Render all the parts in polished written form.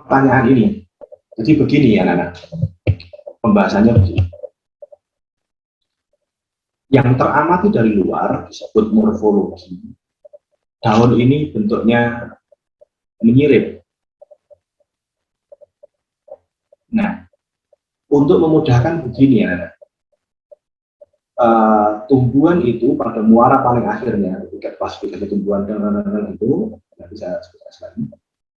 pertanyaan ini. Jadi begini ya anak-anak, pembahasannya begini. Yang teramati dari luar disebut morfologi. Daun ini bentuknya menyirip. Nah, untuk memudahkan begini ya anak-anak. Tumbuhan itu pada muara paling akhirnya, ketika klasifikasi tumbuhan dan itu nggak bisa spesifikasi lagi.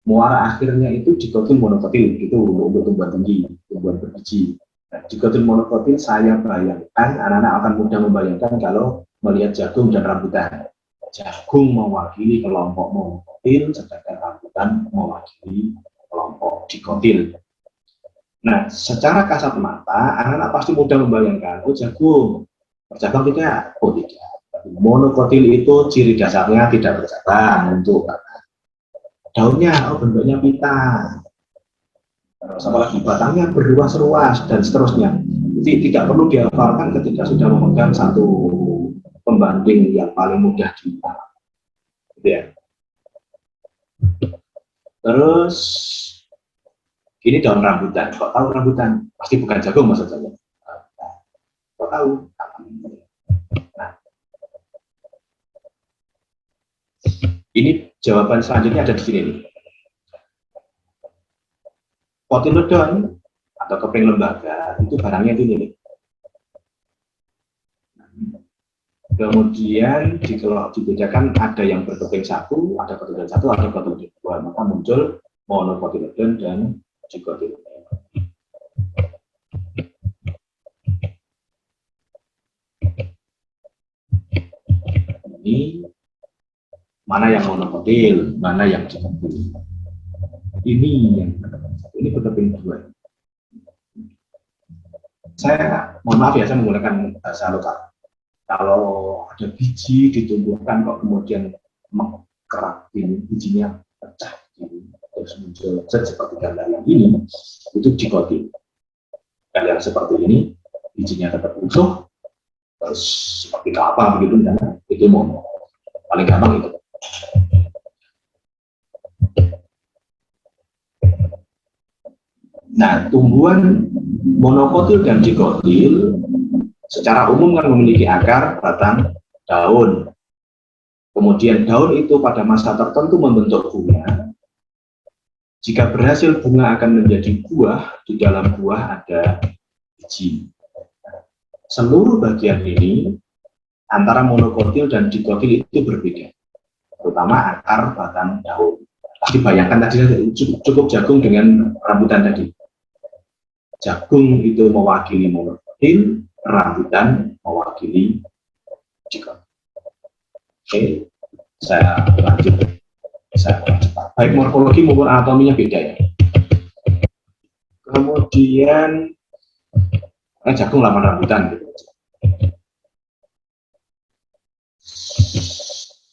Muara akhirnya itu digotin monokotil, itu untuk tumbuhan tinggi, tumbuhan berbiji. Nah, digotin monokotil saya bayangkan anak-anak akan mudah membayangkan kalau melihat jagung dan rambutan. Jagung mewakili kelompok monokotil, sedangkan rambutan mewakili kelompok dikotil. Nah, secara kasat mata anak-anak pasti mudah membayangkan, oh jagung bercabang tidak? Oh tidak. Monokotil itu ciri dasarnya tidak bercabang untuk daunnya, oh bentuknya pita. Terus apalagi batangnya berruas-ruas dan seterusnya. Jadi tidak perlu dihafalkan ketika sudah memegang satu pembanding yang paling mudah dihafal. Gitu ya. Terus ini daun rambutan. Kok tahu rambutan? Pasti bukan jagung maksud saya. Kok tahu? Nah, ini jawaban selanjutnya ada di sini nih. Cotyledon atau keping lembaga itu barangnya ini nih. Kemudian kalau dibedakan ada yang berkeping satu, ada cotyledon satu, ada cotyledon dua, maka muncul monocotyledon dan dicotyledon. Ini mana yang monokotil, mana yang dicotyledon. Ini yang ini berkeping dua. Saya mohon maaf ya, saya menggunakan bahasa lokal. Kalau ada biji ditumbuhkan kok kemudian mengkerak ini, bijinya pecah ini, terus muncul seperti gambar yang ini, itu dikotil. Dan yang seperti ini bijinya tetap utuh, terus seperti apa begitu, dan itu mono. Paling gampang itu. Nah, tumbuhan monokotil dan dikotil secara umum kan memiliki akar, batang, daun. Kemudian daun itu pada masa tertentu membentuk bunga. Jika berhasil, bunga akan menjadi buah. Di dalam buah ada biji. Seluruh bagian ini antara monokotil dan dikotil itu berbeda, terutama akar, batang, daun. Pasti bayangkan tadi cukup jagung dengan rambutan tadi. Jagung itu mewakili monokotil, rambutan mewakili dikotil. Oke, saya lanjut. Baik morfologi maupun anatominya beda ya. Kemudian jagung lawan rambutan gitu.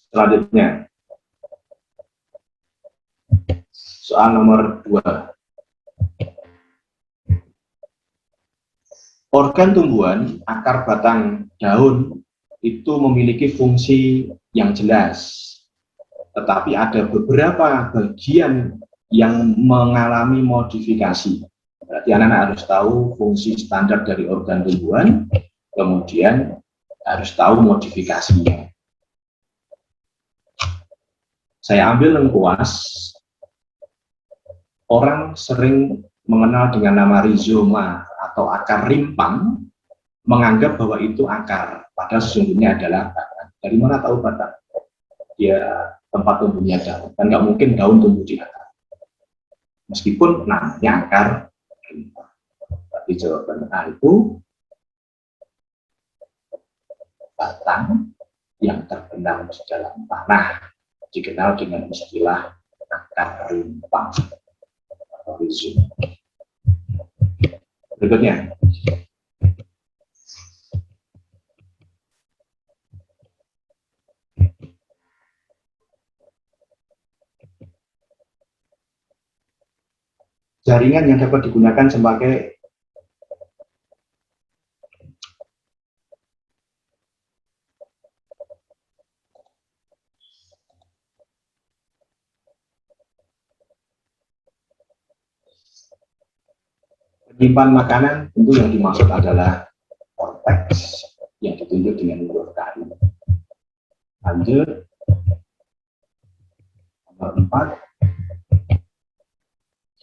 Selanjutnya soal nomor 2. Organ tumbuhan, akar, batang, daun itu memiliki fungsi yang jelas, tetapi ada beberapa bagian yang mengalami modifikasi. Berarti anak-anak harus tahu fungsi standar dari organ tumbuhan, kemudian harus tahu modifikasinya. Saya ambil lengkuas. Orang sering mengenal dengan nama rizoma atau akar rimpang, menganggap bahwa itu akar, padahal sesungguhnya adalah batang. Dari mana tahu batang? Ya tempat tumbuhnya daun, kan nggak mungkin daun tumbuh di akar. Meskipun namanya akar rimpang. Tapi jawaban A itu batang yang terbenam di dalam tanah, dikenal dengan istilah akar rimpang. Berikutnya, jaringan yang dapat digunakan sebagai Menyimpan makanan tentu yang dimaksud adalah korteks yang ditunjuk dengan huruf K. Lanjut, nomor 4.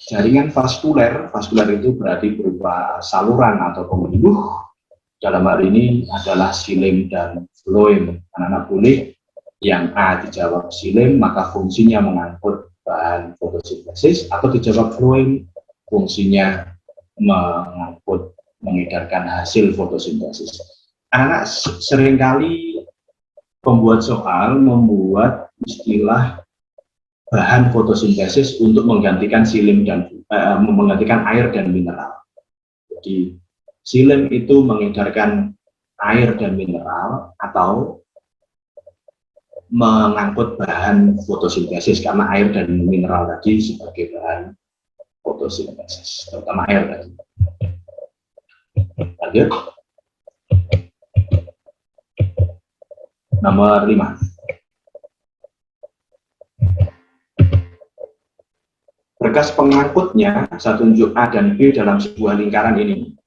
Jaringan vaskuler, vaskuler itu berarti berupa saluran atau pembuh. Dalam hal ini adalah xilem dan floem. Anak-anak boleh yang A dijawab xilem, maka fungsinya mengangkut bahan fotosintesis, atau dijawab floem, fungsinya mengangkut, mengedarkan hasil fotosintesis. Anak-anak seringkali pembuat soal membuat istilah bahan fotosintesis untuk menggantikan xilem dan menggantikan air dan mineral. Jadi xilem itu mengedarkan air dan mineral atau mengangkut bahan fotosintesis, karena air dan mineral tadi sebagai bahan fotosintesis, terutama air tadi. Lanjut. Nomor 5. Berkas pengangkutnya, saya tunjuk A dan B dalam sebuah lingkaran ini.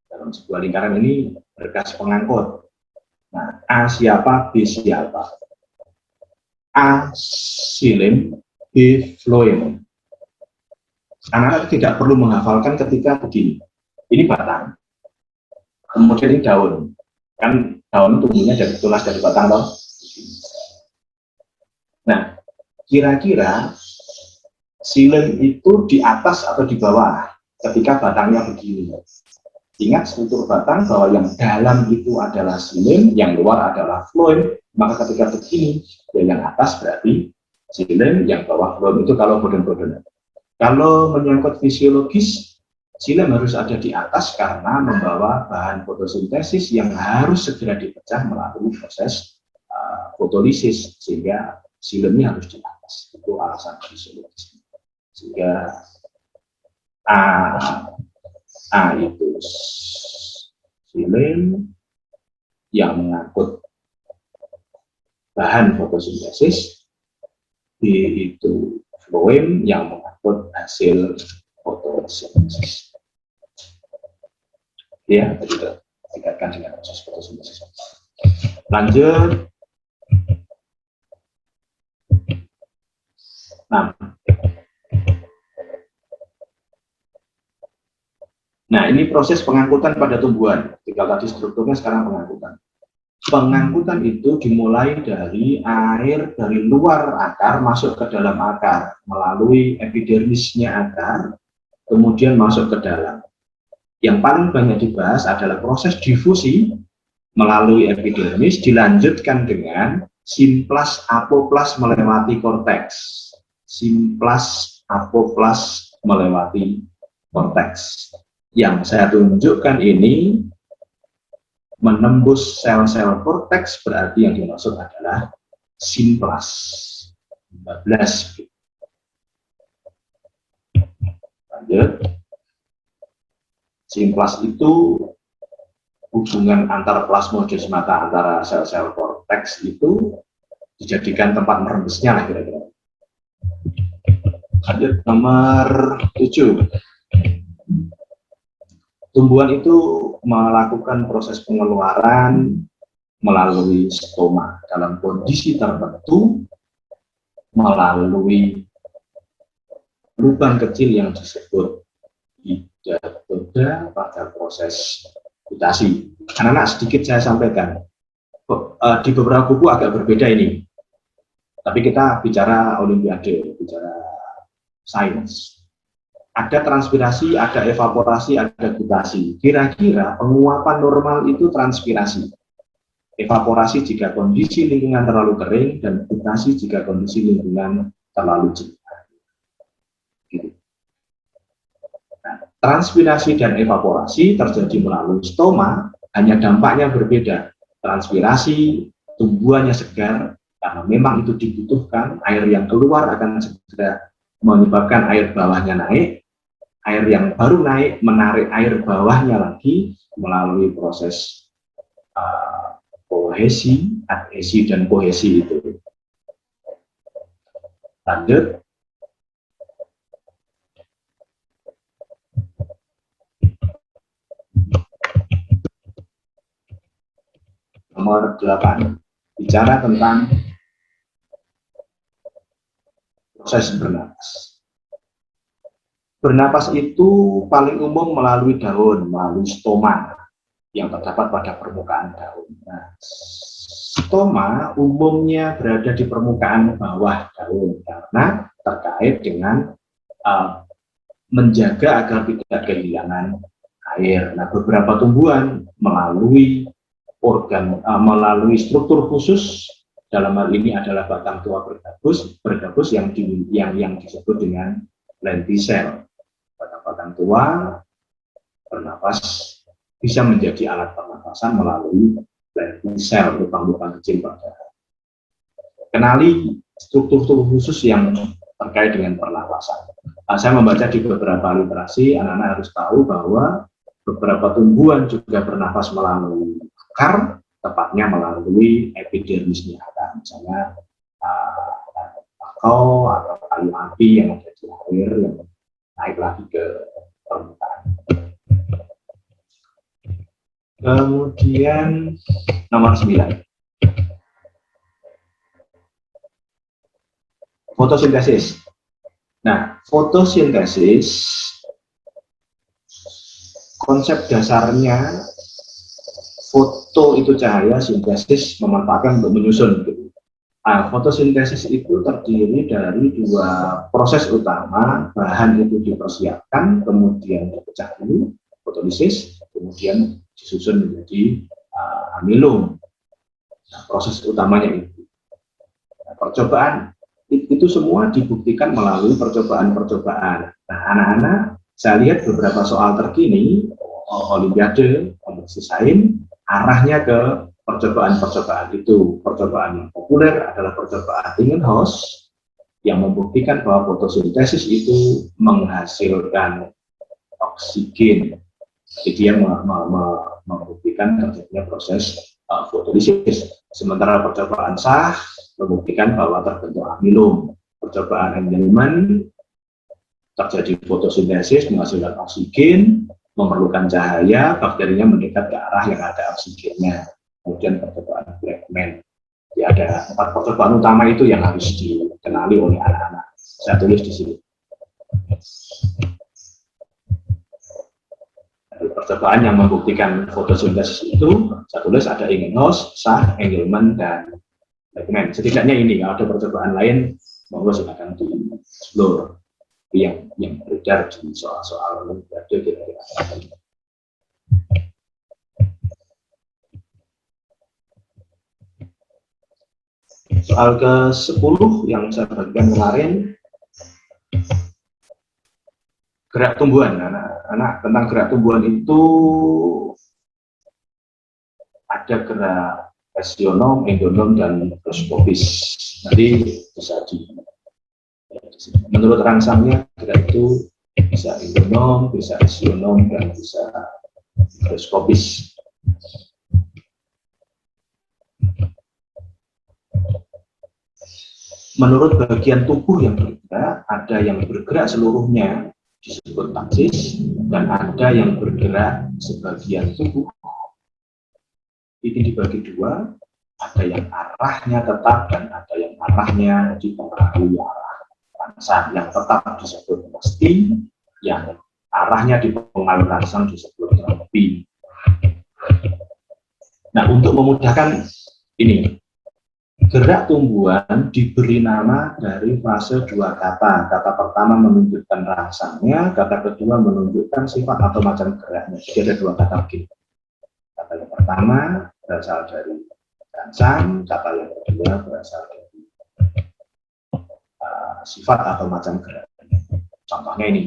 Dalam sebuah lingkaran ini berkas pengangkut. Nah, A siapa, B siapa? A xilem, B floem. Anak-anak tidak perlu menghafalkan ketika begini. Ini batang, kemudian ini daun. Kan daun tumbuhnya dari tunas dari batang toh. Nah, kira-kira xilem itu di atas atau di bawah ketika batangnya begini. Ingat struktur batang bahwa yang dalam itu adalah xilem, yang luar adalah floem. Maka ketika begini, yang atas berarti xilem, yang bawah floem. Itu kalau boden-bodenan. Kalau menyangkut fisiologis, xilem harus ada di atas karena membawa bahan fotosintesis yang harus segera dipecah melalui proses fotolisis, sehingga xilemnya harus di atas. Itu alasan fisiologis. Sehingga A itu xilem yang mengangkut bahan fotosintesis, B itu floem yang mengangkut hasil fotosintesis. Ya, kita tingkatkan dengan proses fotosintesis. Lanjut. Nah, ini proses pengangkutan pada tumbuhan. Tinggal tadi strukturnya, sekarang pengangkutan. Pengangkutan itu dimulai dari air dari luar akar masuk ke dalam akar melalui epidermisnya akar, kemudian masuk ke dalam. Yang paling banyak dibahas adalah proses difusi melalui epidermis, dilanjutkan dengan simplas apoplas melewati korteks. Simplas apoplas melewati korteks. Yang saya tunjukkan ini menembus sel-sel korteks, berarti yang dimaksud adalah simplas 15. Lanjut. Simplas itu hubungan antar plasmodesmata antara sel-sel korteks itu dijadikan tempat merembesnya lah kira-kira. Lanjut, nomor 7. Tumbuhan itu melakukan proses pengeluaran melalui stoma dalam kondisi tertentu melalui lubang kecil yang disebut hidatoda pada proses kutasi. Anak-anak sedikit saya sampaikan, di beberapa buku agak berbeda ini, tapi kita bicara olimpiade, bicara sains. Ada transpirasi, ada evaporasi, ada kutasi. Kira-kira penguapan normal itu transpirasi. Evaporasi jika kondisi lingkungan terlalu kering, dan kutasi jika kondisi lingkungan terlalu jernih. Gitu. Nah, transpirasi dan evaporasi terjadi melalui stoma, hanya dampaknya berbeda. Transpirasi, tumbuhannya segar, karena memang itu dibutuhkan, air yang keluar akan segera menyebabkan air bawahnya naik. Air yang baru naik menarik air bawahnya lagi melalui proses kohesi, adhesi, dan kohesi itu. Lanjut. Nomor 8, bicara tentang proses bernapas. Bernapas itu paling umum melalui daun, melalui stoma yang terdapat pada permukaan daun. Nah, stoma umumnya berada di permukaan bawah daun karena terkait dengan menjaga agar tidak kehilangan air. Nah, beberapa tumbuhan melalui melalui struktur khusus, dalam hal ini adalah batang tua bergabus yang disebut dengan lentisel. Batang-batang tua bernapas bisa menjadi alat pernapasan melalui lentisel, lubang-lubang kecil pada. Kenali struktur khusus yang terkait dengan pernapasan. Saya membaca di beberapa literasi, anak-anak harus tahu bahwa beberapa tumbuhan juga bernapas melalui akar, tepatnya melalui epidermisnya. Misalnya bakau atau kayu api yang ada di air yang naik lagi ke permukaan. Kemudian nomor 9, fotosintesis. Nah, fotosintesis konsep dasarnya, foto itu cahaya, sintesis memanfaatkan untuk menyusun. Fotosintesis itu terdiri dari dua proses utama. Bahan itu dipersiapkan, kemudian dipecah dulu, fotolisis, kemudian disusun menjadi amilum. Nah, proses utamanya itu. Nah, percobaan itu semua dibuktikan melalui percobaan-percobaan. Nah, anak-anak, saya lihat beberapa soal terkini Olimpiade, kompetisi sains, arahnya ke percobaan-percobaan itu. Percobaan yang populer adalah percobaan Ebbinghaus yang membuktikan bahwa fotosintesis itu menghasilkan oksigen. Jadi dia membuktikan terjadinya proses fotolisis. Sementara percobaan Sah membuktikan bahwa terbentuk amilum. Percobaan Engelmann terjadi fotosintesis menghasilkan oksigen, memerlukan cahaya, bakterinya mendekat ke arah yang ada oksigennya. Kemudian percobaan Blackman. Jadi ada 4 percobaan utama itu yang harus dikenali oleh anak-anak. Saya tulis di sini. Percobaan yang membuktikan fotosintesis itu, saya tulis ada Ebbinghaus, Sah, Engelmann, dan Blackman. Setidaknya ini, kalau ada percobaan lain, monggo silakan di-explore. Yang beredar di soal-soal Olimpiade kira-kira. Soal ke-10 yang saya bagikan kemarin, gerak tumbuhan. Anak tentang gerak tumbuhan itu ada gerak esionom, endonom, dan mikroskopis. Nanti bisa menurut rangsangnya gerak itu bisa endonom, bisa esionom, dan bisa mikroskopis. Menurut bagian tubuh yang bergerak, ada yang bergerak seluruhnya disebut taksis, dan ada yang bergerak sebagian tubuh. Ini dibagi dua, ada yang arahnya tetap dan ada yang arahnya dipengaruhi arah rangsang. Yang tetap disebut pasti, yang arahnya dipengaruhi rangsang disebut tropi. Nah, untuk memudahkan ini, gerak tumbuhan diberi nama dari fase 2 kata. Kata pertama menunjukkan rangsangnya, kata kedua menunjukkan sifat atau macam geraknya. Jadi ada 2 kata begini. Kata yang pertama berasal dari rangsang, kata yang kedua berasal dari sifat atau macam geraknya. Contohnya ini,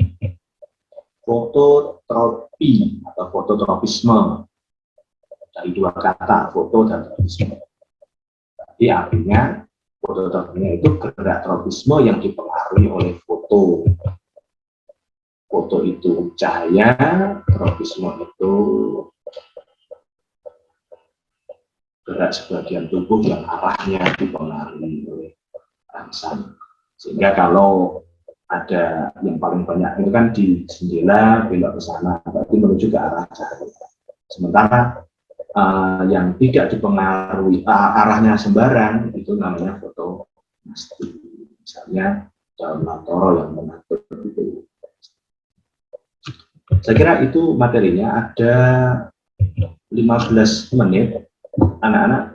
fototropi atau fototropisme. Dari 2 kata, foto dan tropisme. Jadi artinya fototropisme itu gerak tropisme yang dipengaruhi oleh foto. Foto itu cahaya, tropisme itu gerak sebagian tubuh yang arahnya dipengaruhi oleh rangsang. Sehingga kalau ada yang paling banyak itu kan di jendela belok ke sana, berarti menuju ke arah cahaya. Sementara yang tidak dipengaruhi arahnya sembarang, itu namanya fotonasti. Misalnya daun lantoro yang mengatur itu. Saya kira itu materinya, ada 15 menit. Anak-anak